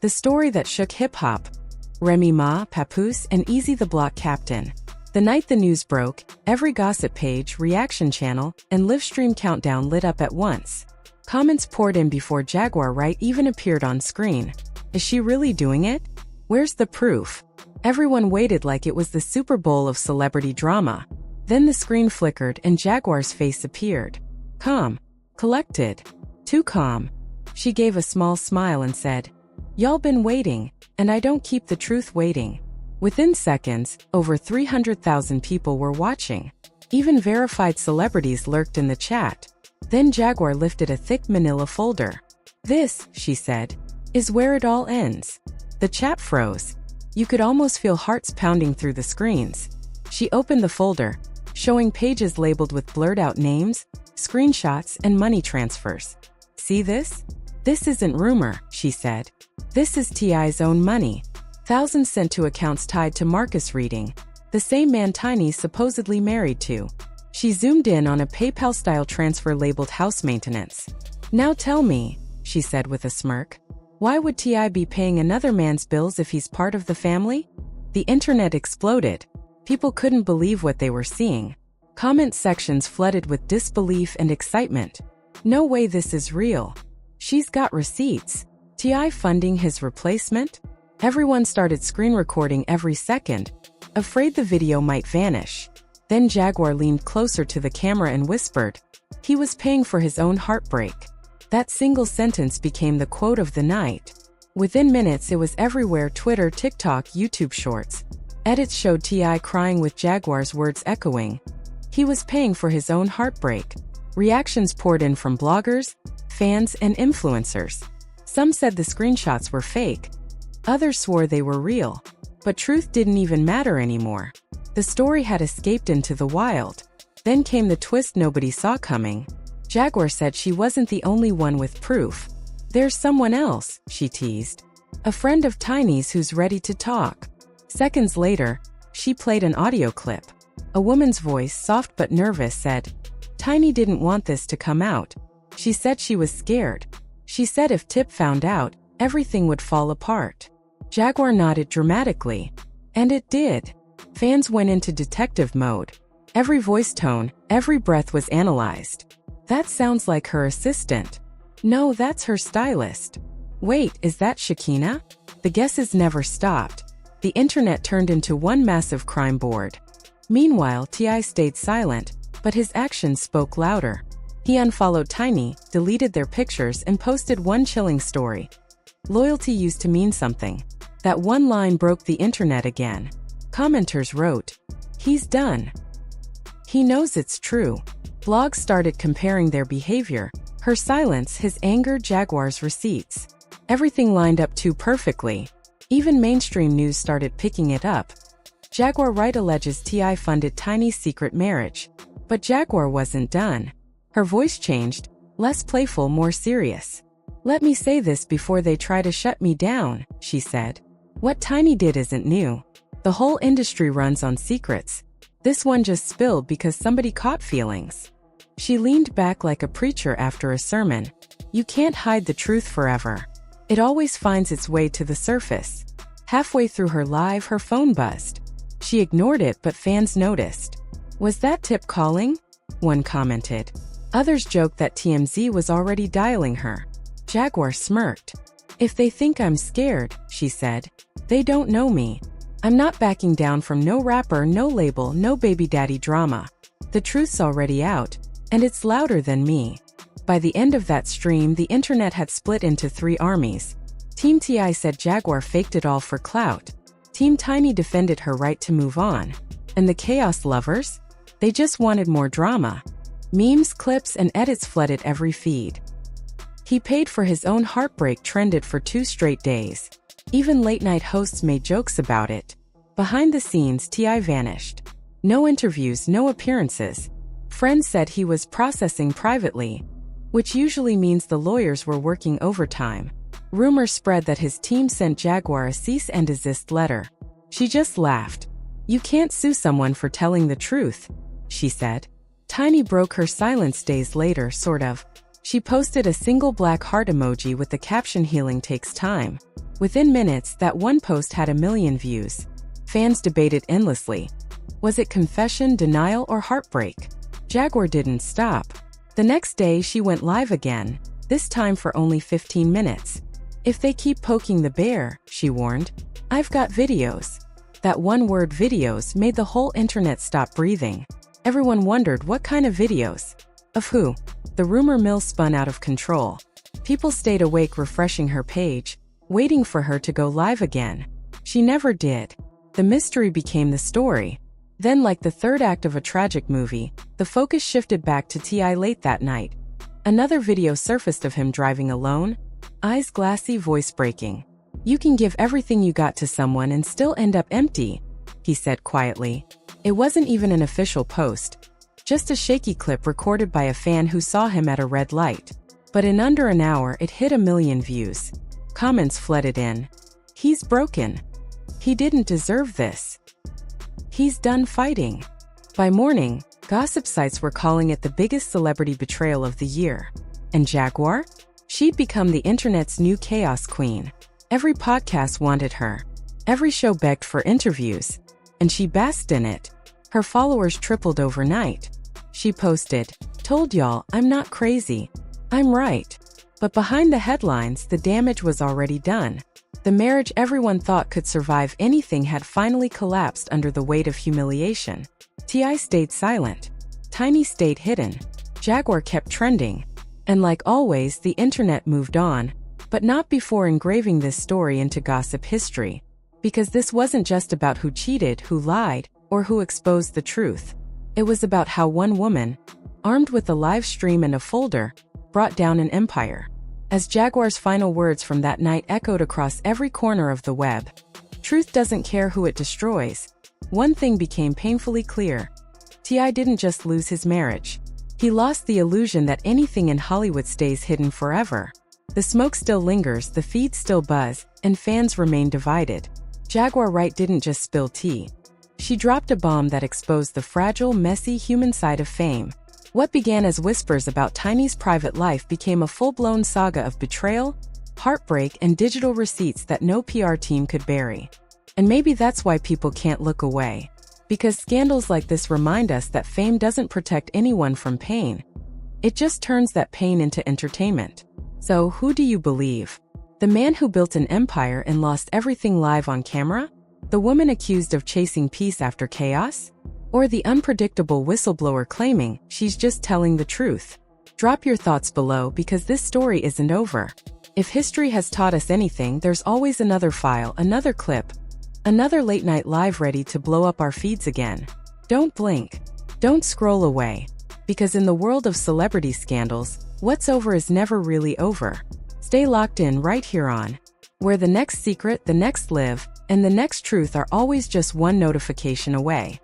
The story that shook hip-hop. Remy Ma, Papoose, and Eazy the Block Captain. The night the news broke, every gossip page, reaction channel, and livestream countdown lit up at once. Comments poured in before Jaguar Wright even appeared on screen. Is she really doing it? Where's the proof? Everyone waited like it was the Super Bowl of celebrity drama. Then the screen flickered and Jaguar's face appeared. Calm. Collected. Too calm. She gave a small smile and said, "Y'all been waiting, and I don't keep the truth waiting." Within seconds, over 300,000 people were watching. Even verified celebrities lurked in the chat. Then Jaguar lifted a thick manila folder. "This," she said, "is where it all ends." The chat froze. You could almost feel hearts pounding through the screens. She opened the folder, showing pages labeled with blurred-out names, screenshots, and money transfers. "See this? This isn't rumor," she said. "This is T.I.'s own money. Thousands sent to accounts tied to Marcus Reading, the same man Tiny's supposedly married to." She zoomed in on a PayPal-style transfer labeled house maintenance. "Now tell me," she said with a smirk, "why would T.I. be paying another man's bills if he's part of the family?" The internet exploded. People couldn't believe what they were seeing. Comment sections flooded with disbelief and excitement. "No way this is real. She's got receipts. T.I. funding his replacement?" Everyone started screen recording every second, afraid the video might vanish. Then Jaguar leaned closer to the camera and whispered, "He was paying for his own heartbreak." That single sentence became the quote of the night. Within minutes it was everywhere: Twitter, TikTok, YouTube Shorts. Edits showed T.I. crying with Jaguar's words echoing. He was paying for his own heartbreak. Reactions poured in from bloggers, fans, and influencers. Some said the screenshots were fake. Others swore they were real. But truth didn't even matter anymore. The story had escaped into the wild. Then came the twist nobody saw coming. Jaguar said she wasn't the only one with proof. "There's someone else," she teased. "A friend of Tiny's who's ready to talk." Seconds later, she played an audio clip. A woman's voice, soft but nervous, said, "Tiny didn't want this to come out. She said she was scared. She said if Tip found out, everything would fall apart." Jaguar nodded dramatically. And it did. Fans went into detective mode. Every voice tone, every breath was analyzed. "That sounds like her assistant. No, that's her stylist. Wait, is that Shakina?" The guesses never stopped. The internet turned into one massive crime board. Meanwhile, T.I. stayed silent, but his actions spoke louder. He unfollowed Tiny, deleted their pictures, and posted one chilling story. Loyalty used to mean something. That one line broke the internet again. Commenters wrote, "He's done. He knows it's true." Blogs started comparing their behavior: her silence, his anger, Jaguar's receipts. Everything lined up too perfectly. Even mainstream news started picking it up. Jaguar Wright alleges T.I. funded Tiny's secret marriage. But Jaguar wasn't done. Her voice changed, less playful, more serious. "Let me say this before they try to shut me down," she said. "What Tiny did isn't new. The whole industry runs on secrets. This one just spilled because somebody caught feelings." She leaned back like a preacher after a sermon. You can't hide the truth forever. It always finds its way to the surface. Halfway through her live, her phone buzzed. She ignored it, but fans noticed. "Was that Tip calling?" one commented. Others joked that TMZ was already dialing her. Jaguar smirked. "If they think I'm scared," she said, "they don't know me. I'm not backing down from no rapper, no label, no baby daddy drama. The truth's already out, and it's louder than me." By the end of that stream, the internet had split into three armies. Team T.I. said Jaguar faked it all for clout. Team Tiny defended her right to move on. And the chaos lovers? They just wanted more drama. Memes, clips, and edits flooded every feed. "He paid for his own heartbreak" trended for 2 straight days. Even late-night hosts made jokes about it. Behind the scenes, T.I. vanished. No interviews, no appearances. Friends said he was processing privately, which usually means the lawyers were working overtime. Rumors spread that his team sent Jaguar a cease and desist letter. She just laughed. "You can't sue someone for telling the truth," she said. Tiny broke her silence days later, sort of. She posted a single black heart emoji with the caption "Healing takes time." Within minutes, that one post had 1 million views. Fans debated endlessly. Was it confession, denial, or heartbreak? Jaguar didn't stop. The next day, she went live again, this time for only 15 minutes. "If they keep poking the bear," she warned, "I've got videos." That one word, videos, made the whole internet stop breathing. Everyone wondered what kind of videos. Of who? The rumor mill spun out of control. People stayed awake refreshing her page, waiting for her to go live again. She never did. The mystery became the story. Then, like the third act of a tragic movie, the focus shifted back to T.I. late that night. Another video surfaced of him driving alone, eyes glassy, voice breaking. "You can give everything you got to someone and still end up empty," he said quietly. It wasn't even an official post, just a shaky clip recorded by a fan who saw him at a red light. But in under an hour, it hit 1 million views. Comments flooded in. "He's broken. He didn't deserve this. He's done fighting." By morning, gossip sites were calling it the biggest celebrity betrayal of the year. And Jaguar? She'd become the internet's new chaos queen. Every podcast wanted her. Every show begged for interviews. And she basked in it. Her followers tripled overnight. She posted, "Told y'all, I'm not crazy. I'm right." But behind the headlines, the damage was already done. The marriage everyone thought could survive anything had finally collapsed under the weight of humiliation. T.I. stayed silent. Tiny stayed hidden. Jaguar kept trending. And like always, the internet moved on, but not before engraving this story into gossip history. Because this wasn't just about who cheated, who lied, or who exposed the truth. It was about how one woman, armed with a live stream and a folder, brought down an empire. As Jaguar's final words from that night echoed across every corner of the web, "Truth doesn't care who it destroys." One thing became painfully clear. T.I. didn't just lose his marriage. He lost the illusion that anything in Hollywood stays hidden forever. The smoke still lingers, the feeds still buzz, and fans remain divided. Jaguar Wright didn't just spill tea. She dropped a bomb that exposed the fragile, messy human side of fame. What began as whispers about Tiny's private life became a full-blown saga of betrayal, heartbreak, and digital receipts that no PR team could bury. And maybe that's why people can't look away. Because scandals like this remind us that fame doesn't protect anyone from pain. It just turns that pain into entertainment. So, who do you believe? The man who built an empire and lost everything live on camera? The woman accused of chasing peace after chaos? Or the unpredictable whistleblower claiming she's just telling the truth? Drop your thoughts below because this story isn't over. If history has taught us anything, there's always another file, another clip, another late night live ready to blow up our feeds again. Don't blink. Don't scroll away. Because in the world of celebrity scandals, what's over is never really over. Stay locked in right here on where the next secret, the next live, and the next truth are always just one notification away.